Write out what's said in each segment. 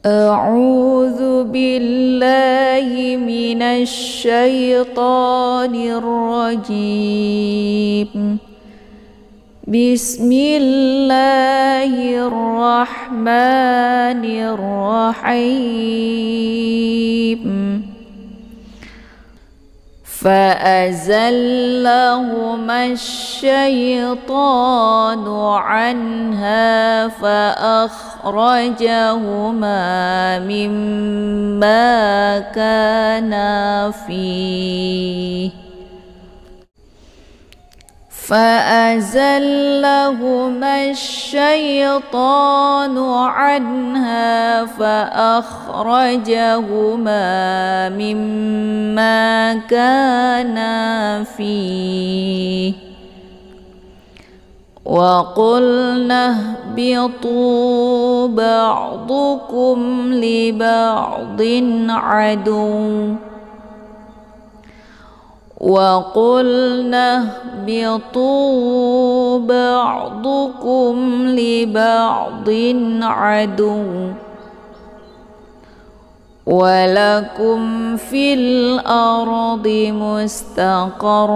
أعوذ بالله من الشيطان الرجيم. بسم الله الرحمن الرحيم. فأزلهما الشيطان عنها فأخرجهما مما كانا فيه فأزلهما الشيطان عنها فأخرجهما مما كانا فيه وقلنا اهبطوا بعضكم لبعض عدو وقلنا اهبطوا بعضكم لبعض عدو ولكم في الأرض مستقر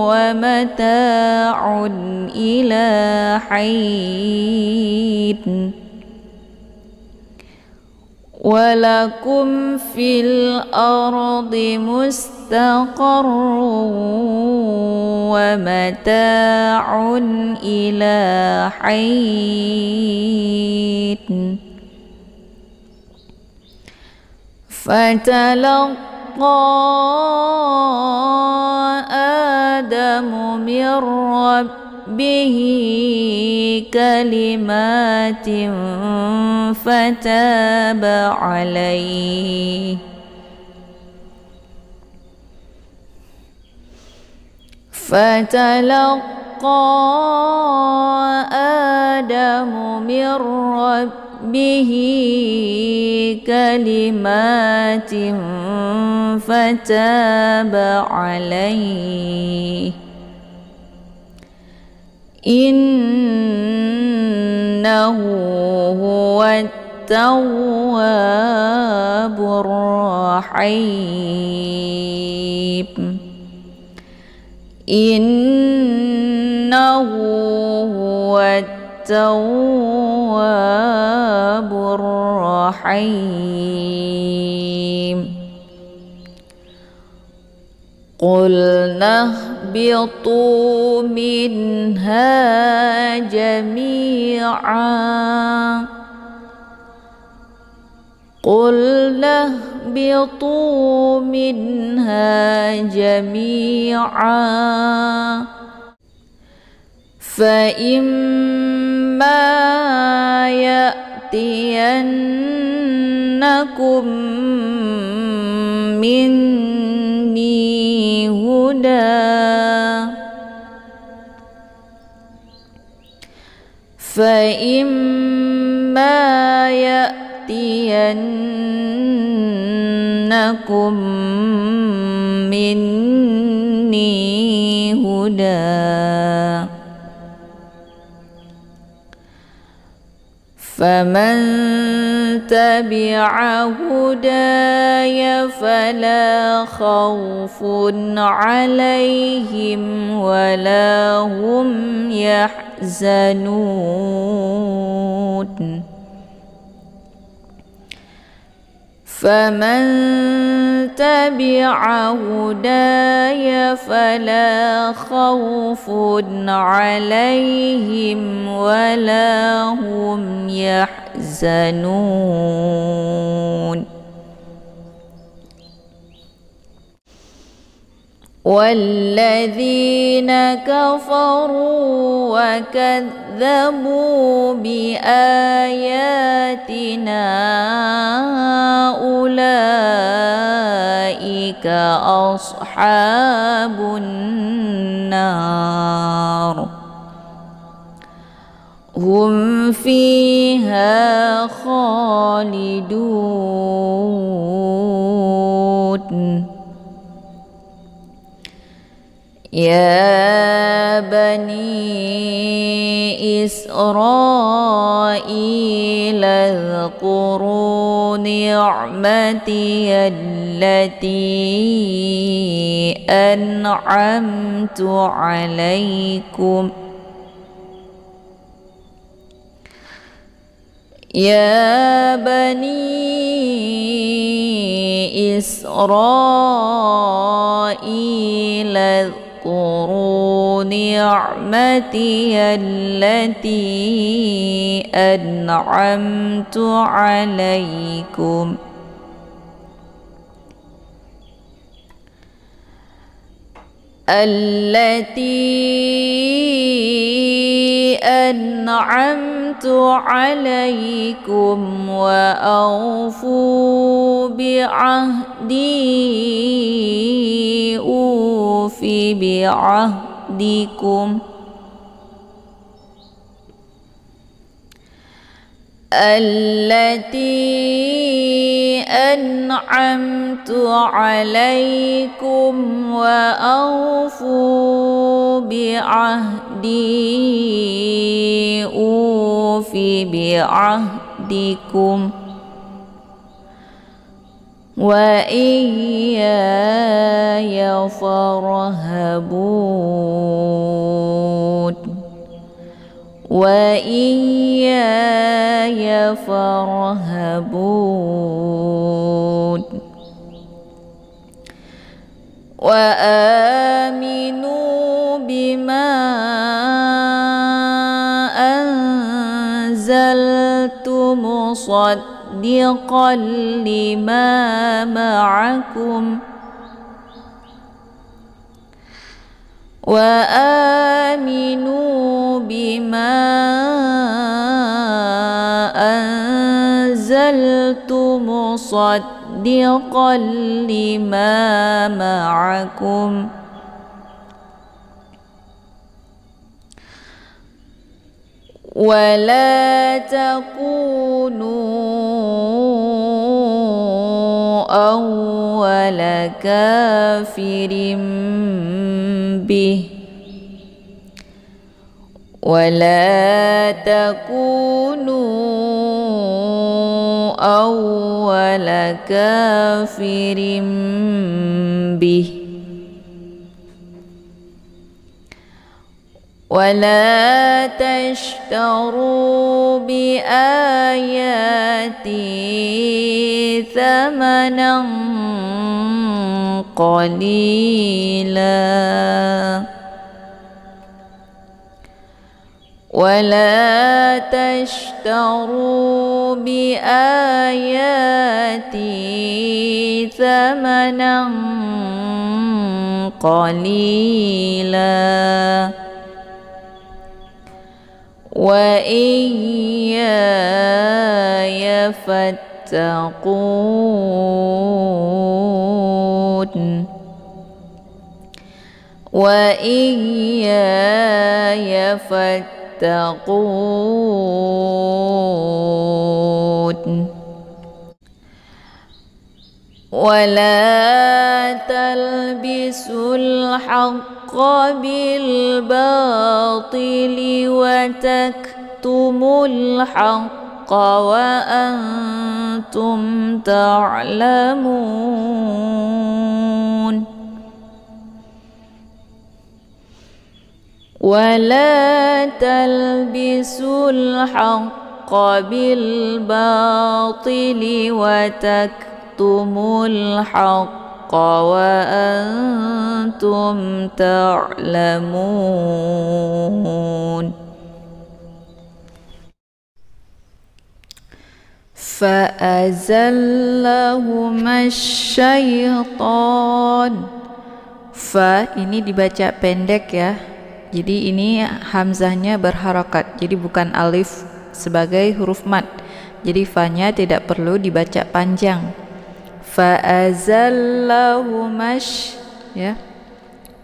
ومتاع إلى حين ولكم في الأرض مستقر ومتاع إلى حين فتلقى آدم من ربه كلمات فتاب عليه آدم من ربه كلمات فتاب عليه إنه هو التواب الرحيم إنه هو التواب الرحيم قلنا اهبطوا منها جميعا قلنا اهبطوا منها جميعا فإما يأتينكم مني هدى يأتينكم مني هدى فمن تبع هداي فلا خوف عليهم ولا هم يحزنون فمن تبع هداي فلا خوف عليهم ولا هم يحزنون والذين كفروا وكذبوا بآياتنا أولئك أصحاب النار هم فيها خالدون يا بني إسرائيل اذكروا نعمتي التي أنعمت عليكم يا بني إسرائيل اذكروا نعمتي التي أنعمت عليكم وأوفوا بعهدي أوف بعهدكم التي أنعمت عليكم وأوفوا بعهدي أوف بعهدكم وإياي فارهبون وإياي فارهبون وآمنوا بما أنزلت مصدقا لما معكم وآمنوا بما أنزلت مصدقا لما معكم ولا تكونوا أول كافر به ولا تكونوا أول كافر به ولا تشتروا بآياتي ثمنا قليلا ولا تشتروا بآياتي ثمنا قليلا وإياي فاتقون وإياي فاتقون ولا تلبسوا الحق بالباطل وتكتموا الحق وأنتم تعلمون ولا تلبسوا الحق بالباطل وتكتموا الحق وأنتم تعلمون فأزلهما الشيطان. Fa ini dibaca pendek ya, jadi ini hamzahnya berharakat, jadi bukan alif sebagai huruf mad, jadi fa-nya tidak perlu dibaca panjang. Fa'azallahumash ya.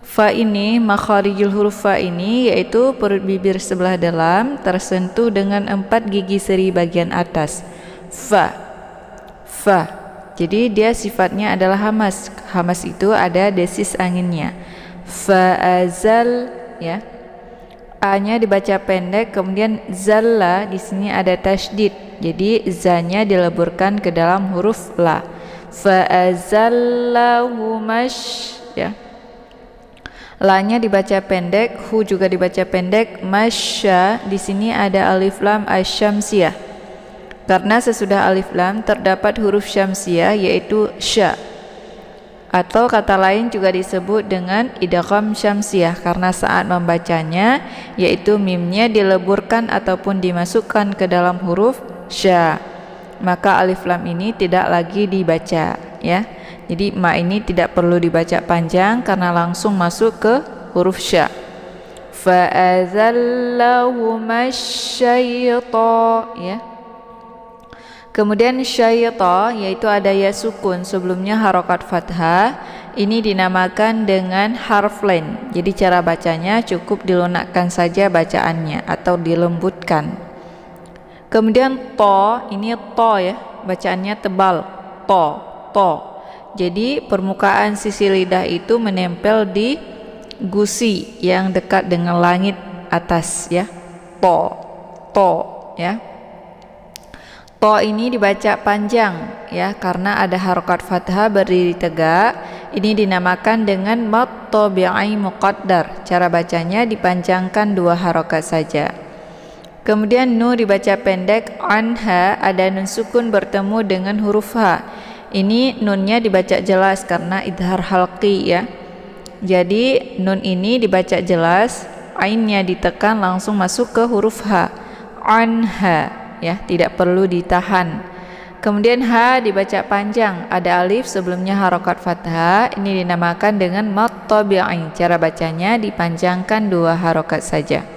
Fa ini makharijul huruf fa ini yaitu perut bibir sebelah dalam tersentuh dengan 4 gigi seri bagian atas. Fa. Jadi dia sifatnya adalah hamas. Hamas itu ada desis anginnya. Fa'azal ya. A-nya dibaca pendek, kemudian zalla di sini ada tasydid. Jadi za-nya dileburkan ke dalam huruf la. Fa azallahu ya. La-nya dibaca pendek, hu juga dibaca pendek, masya di sini ada alif lam asyamsiyah. Karena sesudah alif lam terdapat huruf syamsiyah yaitu sya. Atau kata lain juga disebut dengan idgham syamsiyah karena saat membacanya yaitu mimnya dileburkan ataupun dimasukkan ke dalam huruf sya. Maka alif lam ini tidak lagi dibaca ya. Jadi ma ini tidak perlu dibaca panjang karena langsung masuk ke huruf sya. Fa azallahuma syaita ya. Kemudian syaita yaitu ada ya sukun sebelumnya harokat fathah. Ini dinamakan dengan harf lain. Jadi cara bacanya cukup dilunakkan saja bacaannya atau dilembutkan. Kemudian to, ini to ya, bacaannya tebal. To. Jadi permukaan sisi lidah itu menempel di gusi yang dekat dengan langit atas ya. To ya. To ini dibaca panjang ya karena ada harokat fathah berdiri tegak. Ini dinamakan dengan mad tabi'i muqaddar. Cara bacanya dipanjangkan 2 harokat saja. Kemudian nu dibaca pendek, anha ada nun sukun bertemu dengan huruf ha. Ini nunnya dibaca jelas karena idhar halqi ya. Jadi nun ini dibaca jelas, ainnya ditekan langsung masuk ke huruf ha. Anha ya, tidak perlu ditahan. Kemudian ha dibaca panjang, ada alif sebelumnya harokat fathah. Ini dinamakan dengan mad tabi'i. Cara bacanya dipanjangkan 2 harokat saja.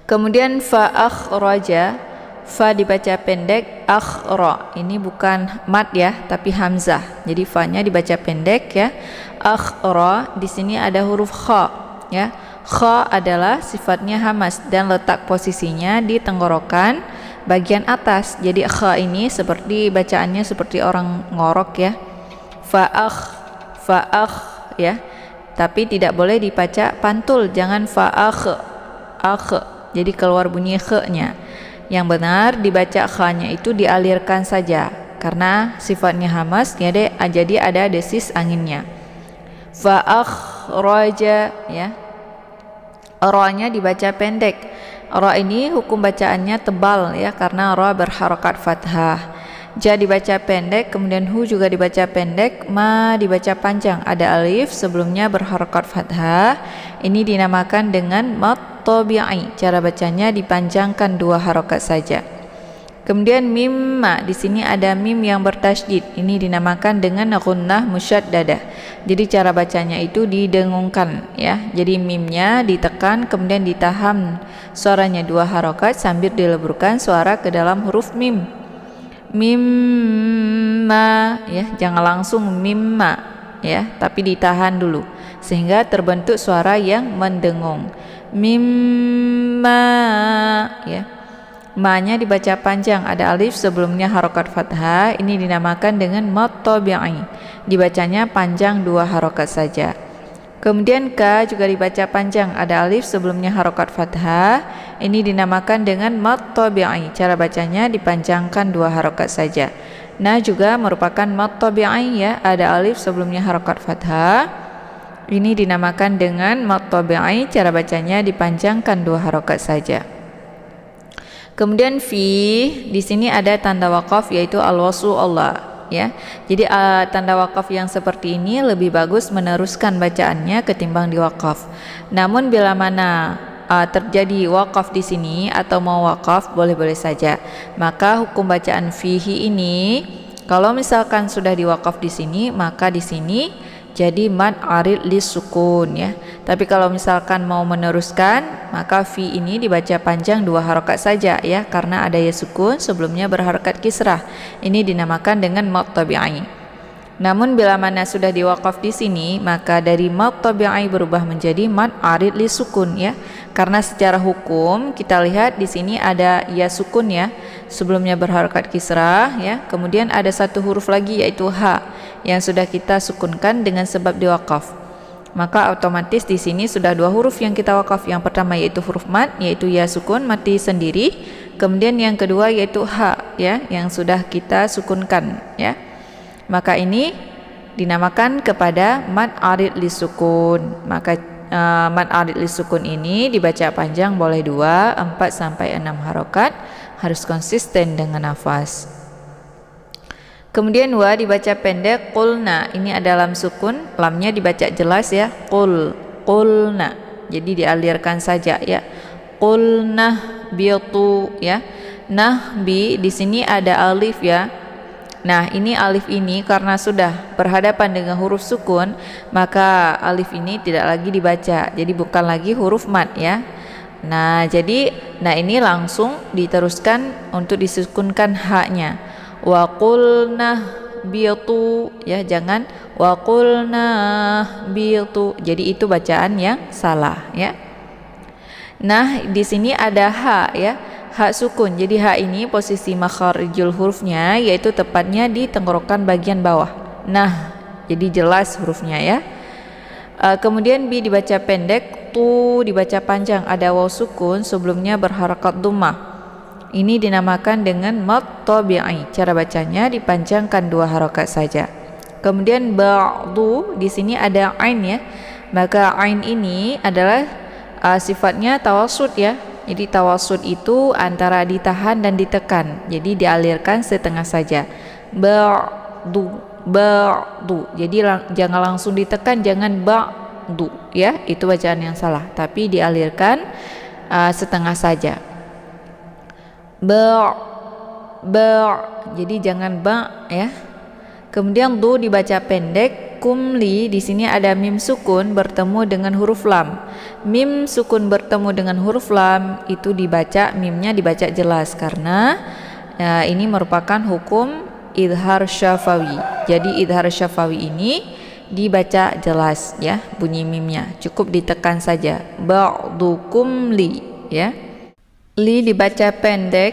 Kemudian fa akhraja, fa dibaca pendek, akhra. Ini bukan mad ya, tapi hamzah. Jadi fa-nya dibaca pendek ya. Akhra di sini ada huruf kha ya. Kha adalah sifatnya hamas dan letak posisinya di tenggorokan bagian atas. Jadi kha ini seperti bacaannya seperti orang ngorok ya. Fa'akh ya. Tapi tidak boleh dibaca pantul, jangan akh. Jadi keluar bunyi kh-nya. Yang benar dibaca kha-nya itu dialirkan saja karena sifatnya hamas jadi ada desis anginnya. Fa'akhraja ya. Ra-nya dibaca pendek. Ra ini hukum bacaannya tebal ya karena ra berharokat fathah. Ja dibaca pendek, kemudian hu juga dibaca pendek, ma dibaca panjang. Ada alif sebelumnya berharokat fathah. Ini dinamakan dengan mad tabi'i. Cara bacanya dipanjangkan 2 harokat saja. Kemudian mimma di sini ada mim yang bertasydid. Ini dinamakan dengan gunnah musyaddadah. Jadi cara bacanya itu didengungkan ya. Jadi mimnya ditekan kemudian ditahan suaranya 2 harokat sambil dileburkan suara ke dalam huruf mim. Mimma ya, jangan langsung mimma ya, tapi ditahan dulu sehingga terbentuk suara yang mendengung. Mimma ya. Ma-nya dibaca panjang, ada alif sebelumnya harokat fathah. Ini dinamakan dengan mad tabi'i. Dibacanya panjang 2 harokat saja. Kemudian ka juga dibaca panjang, ada alif sebelumnya harokat fathah. Ini dinamakan dengan mad tabi'i. Cara bacanya dipanjangkan 2 harokat saja. Na juga merupakan mad tabi'i ya, ada alif sebelumnya harokat fathah. Ini dinamakan dengan mad tabi'i. Cara bacanya dipanjangkan 2 harokat saja. Kemudian fi di sini ada tanda wakaf yaitu al-waslu Allah ya. Jadi tanda wakaf yang seperti ini lebih bagus meneruskan bacaannya ketimbang diwakaf. Namun bila mana terjadi wakaf di sini atau mau wakaf boleh-boleh saja. Maka hukum bacaan fihi ini kalau misalkan sudah diwakaf di sini maka di sini jadi mad arid li sukun ya. Tapi kalau misalkan mau meneruskan maka fi ini dibaca panjang 2 harokat saja ya karena ada ya sukun sebelumnya berharokat kisrah. Ini dinamakan dengan mad tabi'i. Namun bila mana sudah diwakaf di sini maka dari mad tabi'i berubah menjadi mad arid li sukun ya. Karena secara hukum kita lihat di sini ada ya sukun ya sebelumnya berharokat kisrah ya. Kemudian ada 1 huruf lagi yaitu ha yang sudah kita sukunkan dengan sebab diwakaf. maka otomatis di sini sudah dua huruf yang kita wakaf. Yang pertama yaitu huruf mad, yaitu ya sukun mati sendiri. Kemudian yang kedua yaitu ha, ya, yang sudah kita sukunkan, ya. Maka ini dinamakan kepada mad arid li sukun. Maka mad arid li sukun ini dibaca panjang boleh 2, 4 sampai 6 harokat, harus konsisten dengan nafas. Kemudian wa dibaca pendek, qulna. Ini ada lam sukun, lamnya dibaca jelas ya, qulna. Jadi dialirkan saja ya. Qulna bitu ya. Nah bi di sini ada alif ya. Nah, ini alif ini karena sudah berhadapan dengan huruf sukun, maka alif ini tidak lagi dibaca. Jadi bukan lagi huruf mad ya. Nah, ini langsung diteruskan untuk disukunkan haknya. Wa qulna bitu ya, jangan wa qulna bitu. Jadi itu bacaan yang salah ya. Nah, di sini ada ha ya. Ha sukun. Jadi ha ini posisi makharijul hurufnya yaitu tepatnya di tenggorokan bagian bawah. Nah, jadi jelas hurufnya ya. Kemudian bi dibaca pendek, tu dibaca panjang, ada waw sukun sebelumnya berharakat dhammah. Ini dinamakan dengan mad tabi'i. Cara bacanya dipanjangkan 2 harokat saja. Kemudian ba'du di sini ada ain ya. Maka ain ini adalah sifatnya tawassut ya. Jadi tawassut itu antara ditahan dan ditekan. Jadi dialirkan setengah saja. Ba'du. Jadi jangan langsung ditekan, jangan ba'du ya. Itu bacaan yang salah. Tapi dialirkan setengah saja. Jadi jangan ba ya. Kemudian du dibaca pendek, kumli di sini ada mim sukun bertemu dengan huruf lam. Mim sukun bertemu dengan huruf lam itu dibaca, mimnya dibaca jelas karena ini merupakan hukum idhar syafawi. Jadi idhar syafawi ini dibaca jelas ya, bunyi mimnya cukup ditekan saja. Ba'dukum li ya. Li dibaca pendek,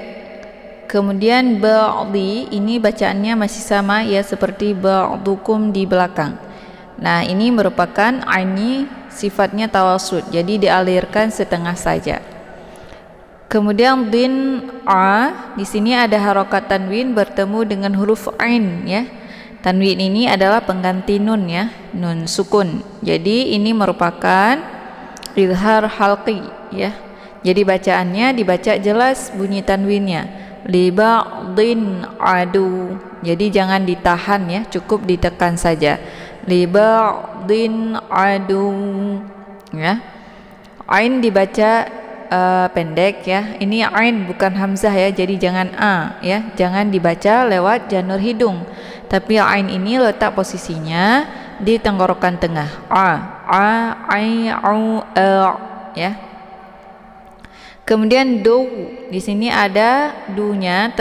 kemudian ba'di ini bacaannya masih sama ya seperti ba'dukum di belakang. Nah, ini merupakan aini sifatnya tawassut, jadi dialirkan setengah saja. Kemudian din a di sini ada harokat tanwin bertemu dengan huruf ain ya. Tanwin ini adalah pengganti nun ya, nun sukun. Jadi ini merupakan izhar halqi ya. Jadi bacaannya dibaca jelas bunyi tanwinnya. Li ba'din adu. Jadi jangan ditahan ya, cukup ditekan saja. Li ba'din adu ya. Ain dibaca pendek ya. Ini ain bukan hamzah ya. Jadi jangan a ya. Jangan dibaca lewat janur hidung. Tapi ain ini letak posisinya di tenggorokan tengah. Ai au ya. Kemudian do di sini ada dunya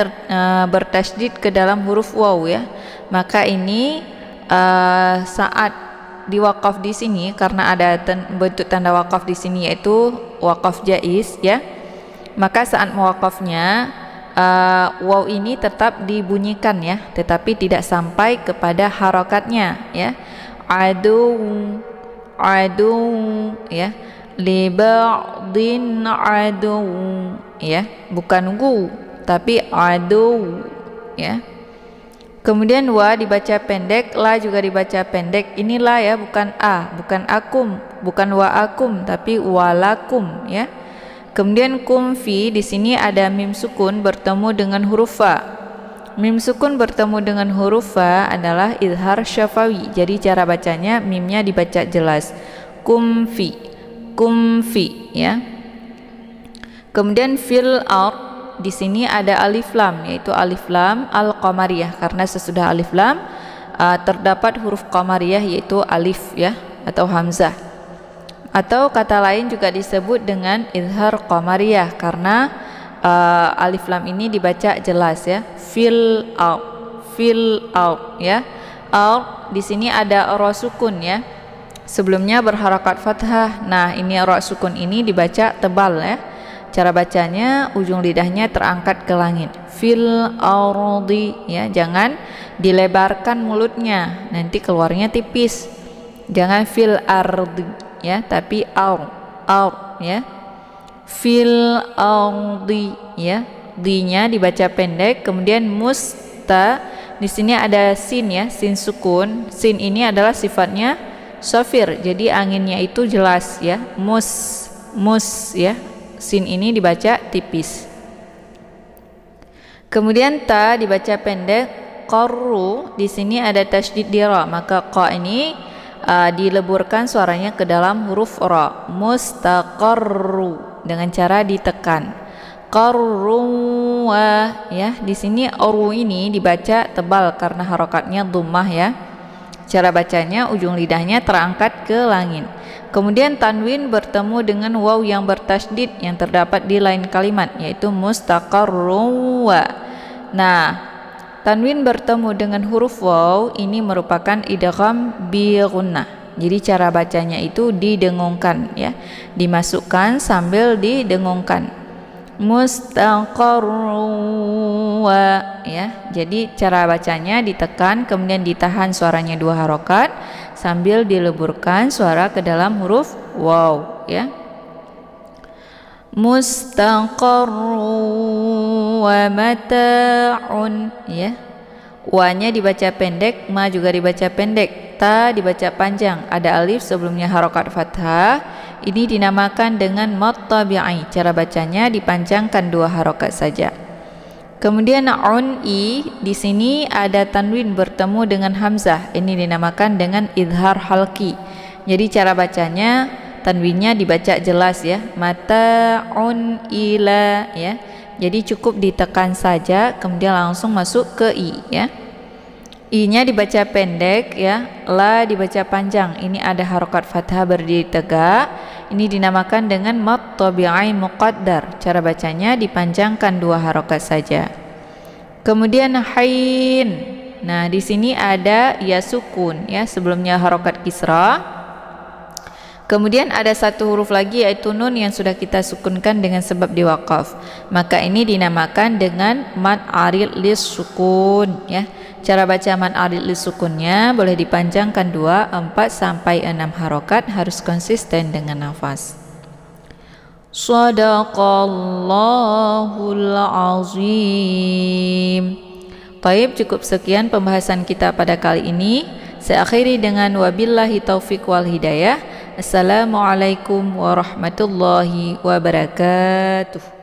bertasydid ke dalam huruf waw ya. Maka ini saat diwakaf di sini karena ada bentuk tanda wakaf di sini yaitu wakaf jaiz ya. Maka saat mewakafnya waw ini tetap dibunyikan ya, tetapi tidak sampai kepada harokatnya ya. Adu ya. Li ba'din adu ya, bukan gu tapi adu ya. Kemudian wa dibaca pendek, la juga dibaca pendek. Inilah ya, bukan a, bukan akum, bukan wa akum tapi walakum ya. Kemudian kum fi di sini ada mim sukun bertemu dengan huruf fa. Mim sukun bertemu dengan huruf fa adalah izhar syafawi. Jadi cara bacanya mimnya dibaca jelas. Kum fi ya. Kemudian fil ard di sini ada alif lam yaitu alif lam al-qamariyah karena sesudah alif lam terdapat huruf qamariyah yaitu alif ya atau hamzah. Atau kata lain juga disebut dengan izhar qamariyah karena alif lam ini dibaca jelas ya. Fil ard ya. Ard di sini ada ra sukun ya. Sebelumnya berharakat fathah. Nah, ini ra sukun ini dibaca tebal ya. Cara bacanya ujung lidahnya terangkat ke langit. Fil ardi ya, jangan dilebarkan mulutnya, nanti keluarnya tipis. Jangan fil ardi ya, tapi ya. Fil ardi ya. D-nya dibaca pendek, kemudian musta di sini ada sin ya, sin sukun. Sin ini adalah sifatnya shafir, jadi anginnya itu jelas ya. Mus ya. Sin ini dibaca tipis. Kemudian ta dibaca pendek, qarru di sini ada tasydid di ra, maka qa ini dileburkan suaranya ke dalam huruf ra. Mustaqarru dengan cara ditekan. Qarru ya, di sini oru ini dibaca tebal karena harokatnya dhammah ya. Cara bacanya ujung lidahnya terangkat ke langit. Kemudian tanwin bertemu dengan waw yang bertasydid yang terdapat di lain kalimat, yaitu mustaqarru. Nah, tanwin bertemu dengan huruf waw ini merupakan idgham bi gunnah. Jadi cara bacanya itu didengungkan ya, dimasukkan sambil didengungkan. Mustaqarru ya. Jadi cara bacanya ditekan kemudian ditahan suaranya 2 harokat sambil dileburkan suara ke dalam huruf waw ya. Mustaqarru wa mata'un ya. Wa-nya dibaca pendek, ma juga dibaca pendek, ta dibaca panjang, ada alif sebelumnya harokat fathah. Ini dinamakan dengan mad tabi'i. Cara bacanya dipanjangkan 2 harokat saja. Kemudian un'i di sini ada tanwin bertemu dengan hamzah. Ini dinamakan dengan idhar halqi. Jadi cara bacanya tanwinnya dibaca jelas ya. Mata'un ila ya. Jadi cukup ditekan saja kemudian langsung masuk ke i ya. I-nya dibaca pendek ya, la dibaca panjang. Ini ada harokat fathah berdiri tegak. Ini dinamakan dengan mad tabi'i muqaddar. Cara bacanya dipanjangkan 2 harokat saja. Kemudian hain. Nah, di sini ada ya sukun ya, sebelumnya harokat kisra. Kemudian ada 1 huruf lagi yaitu nun yang sudah kita sukunkan dengan sebab diwaqaf. Maka ini dinamakan dengan mad arid lis sukun ya. Cara baca mad arid lis sukunnya boleh dipanjangkan 2, 4 sampai 6 harokat, harus konsisten dengan nafas. Shadaqallahul azim. Baik, cukup sekian pembahasan kita pada kali ini. Saya akhiri dengan wabillahi taufiq wal hidayah. Assalamualaikum warahmatullahi wabarakatuh.